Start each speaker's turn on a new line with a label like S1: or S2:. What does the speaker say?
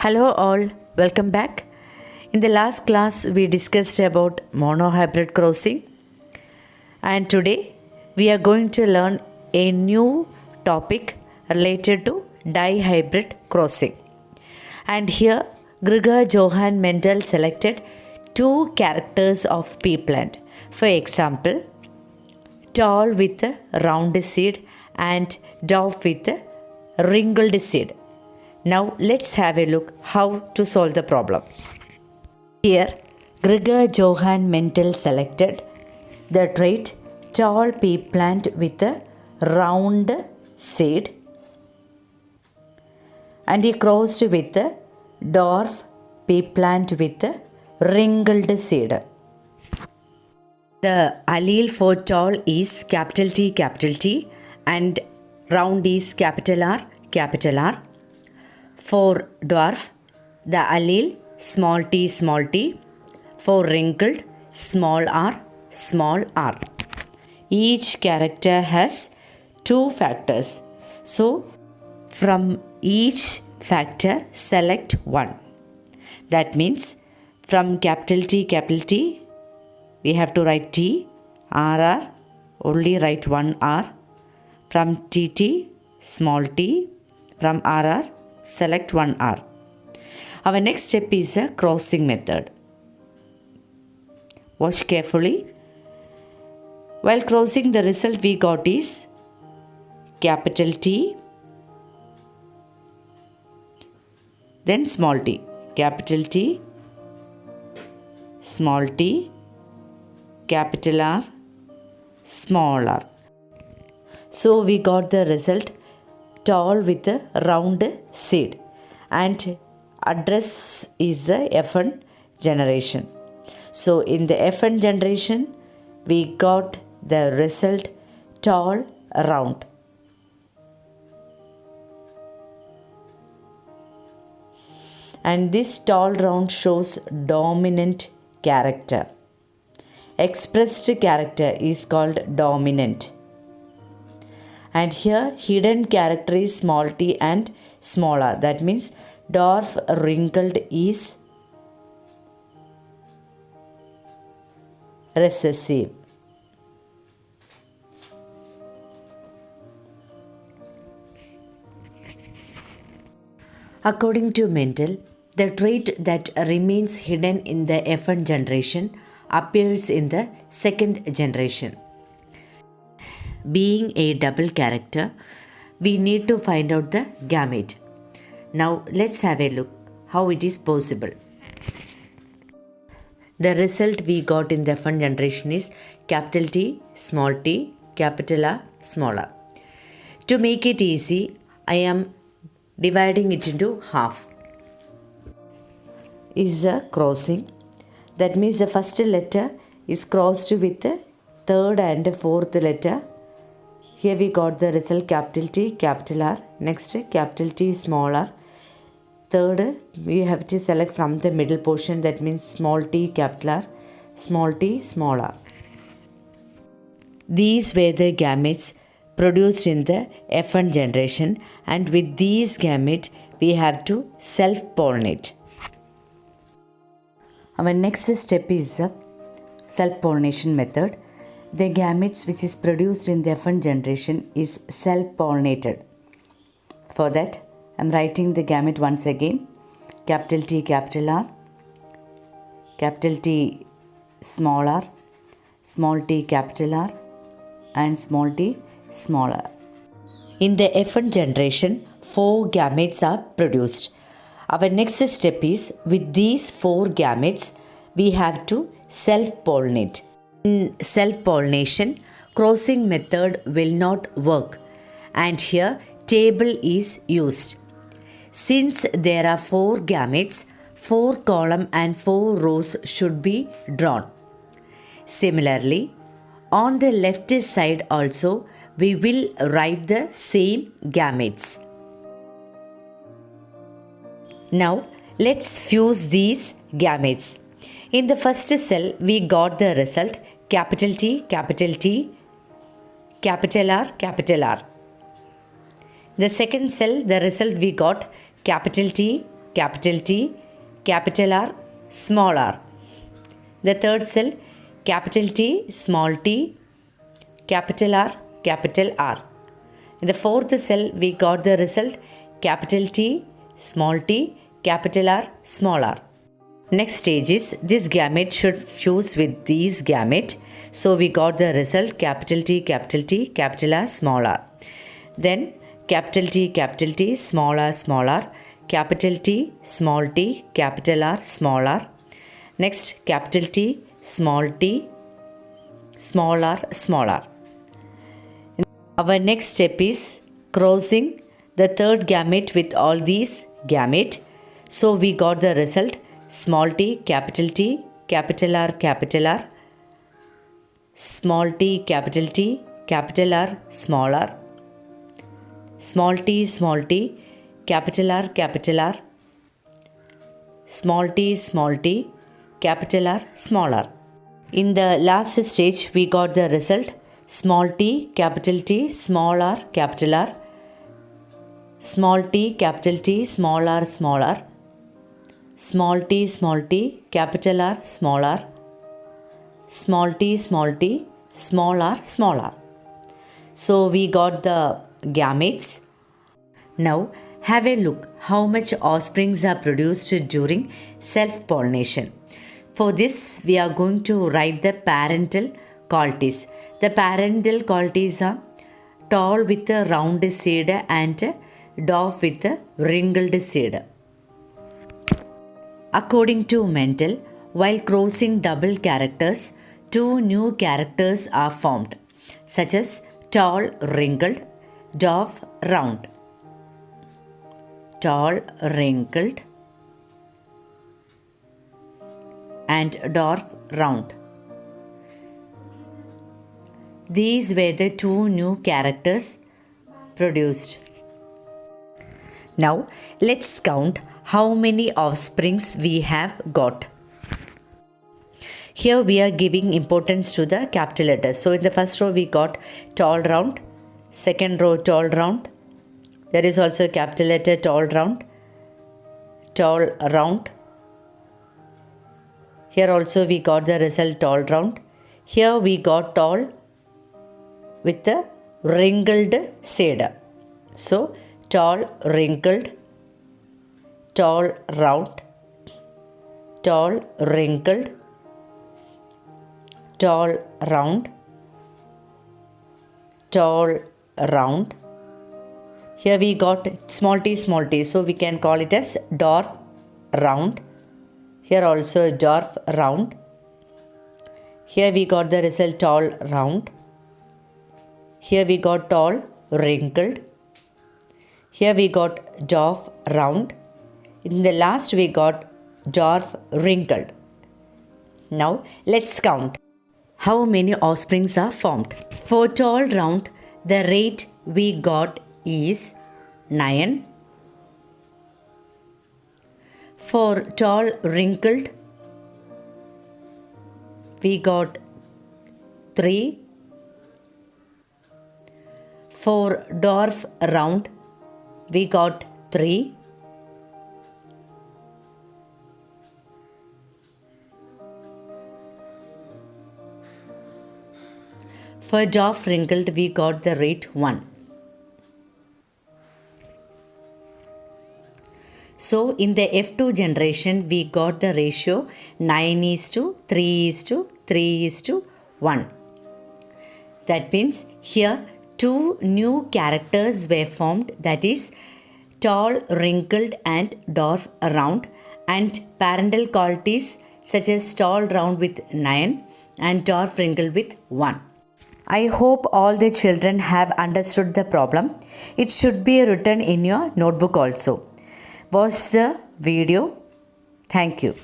S1: Hello all, welcome back. In the last class we discussed about monohybrid crossing and today we are going to learn a new topic related to dihybrid crossing. And here Gregor Johann Mendel selected two characters of pea plant. For example, tall with a round seed and dwarf with a wrinkled seed. Now let's have a look how to solve the problem. Here Gregor Johann Mendel selected the trait tall pea plant with a round seed and he crossed with a dwarf pea plant with a wrinkled seed. The allele for tall is T and round is R. For dwarf, the allele small t. For wrinkled, small r. Each character has two factors. So, from each factor, select one. That means, from T, we have to write T, R, only write one R. From TT, small t. From RR, select one R. Our next step is a crossing method. Watch carefully. While crossing, the result we got is T, then small t, T, small t, capital R, small r. So we got the result tall with a round seed and address is the F1 generation. So in the F1 generation we got the result tall round. And this tall round shows dominant character. Expressed character is called dominant. And here hidden character is small t and small r. That means dwarf wrinkled is recessive. According to Mendel, the trait that remains hidden in the F1 generation appears in the second generation. Being a double character, we need to find out the gamete. Now let's have a look how it is possible. The result we got in the F1 generation is T, small t, capital R, small r. To make it easy, I am dividing it into half. Is a crossing. That means the first letter is crossed with the third and fourth letter. Here we got the result T, capital R. Next T, small r. Third, we have to select from the middle portion. That means small t, capital R. Small t, small r. These were the gametes produced in the F1 generation, and with these gametes we have to self-pollinate. Our next step is the self-pollination method. The gametes which is produced in the F1 generation is self-pollinated. For that, I am writing the gamete once again. T, capital R. T, small r. Small t, capital R. And small t, small r. In the F1 generation, 4 gametes are produced. Our next step is, with these 4 gametes, we have to self-pollinate. In self-pollination, crossing method will not work, and here table is used. Since there are 4 gametes, 4 columns and 4 rows should be drawn. Similarly, on the left side also, we will write the same gametes. Now, let's fuse these gametes. In the first cell, we got the result T, capital R. The second cell, the result we got T, capital T, capital R, small r. The third cell, capital T, small t, capital R, capital R. In the fourth cell, we got the result capital T, small t, capital R, small r. Next stage is this gamete should fuse with these gamete. So we got the result capital T, capital R, small r. Then capital T, small r, capital T, small t, capital R, small r. Next capital T, small r, small r. Our next step is crossing the third gamete with all these gamete. So we got the result small t, capital R, small t, capital R, small r, small t, capital R, small t, capital R, small r. In the last stage, we got the result small t, small r, capital R, small t, small r, small t, capital R, small r, small t, small r, small r. So we got the gametes. Now have a look how much offsprings are produced during self-pollination. For this, we are going to write the parental qualities. The parental qualities are tall with a round seed and dwarf with a wrinkled seed. According to Mendel, while crossing double characters, two new characters are formed, such as tall, wrinkled, dwarf, round. Tall, wrinkled, and dwarf, round. These were the two new characters produced. Now let's count how many offsprings we have got. Here we are giving importance to the capital letters. So in the first row we got tall, round. Second row tall, round. There is also a capital letter tall, round. Tall, round. Here also we got the result tall, round. Here we got tall with the wrinkled seed. So tall, wrinkled, tall, round, tall, wrinkled, tall, round, tall, round. Here we got small t, so we can call it as dwarf, round. Here also dwarf, round. Here we got the result tall, round. Here we got tall, wrinkled. Here we got dwarf, round. In the last we got dwarf, wrinkled. Now let's count how many offsprings are formed. For tall, round, the rate we got is 9. For tall, wrinkled, we got 3. For dwarf, round, we got 3. For dwarf, wrinkled, we got the rate 1. So in the F2 generation, we got the ratio 9:3:3:1. That means here two new characters were formed, that is tall, wrinkled and dwarf, round, and parental qualities such as tall, round with 9 and dwarf, wrinkled with 1. I hope all the children have understood the problem. It should be written in your notebook also. Watch the video. Thank you.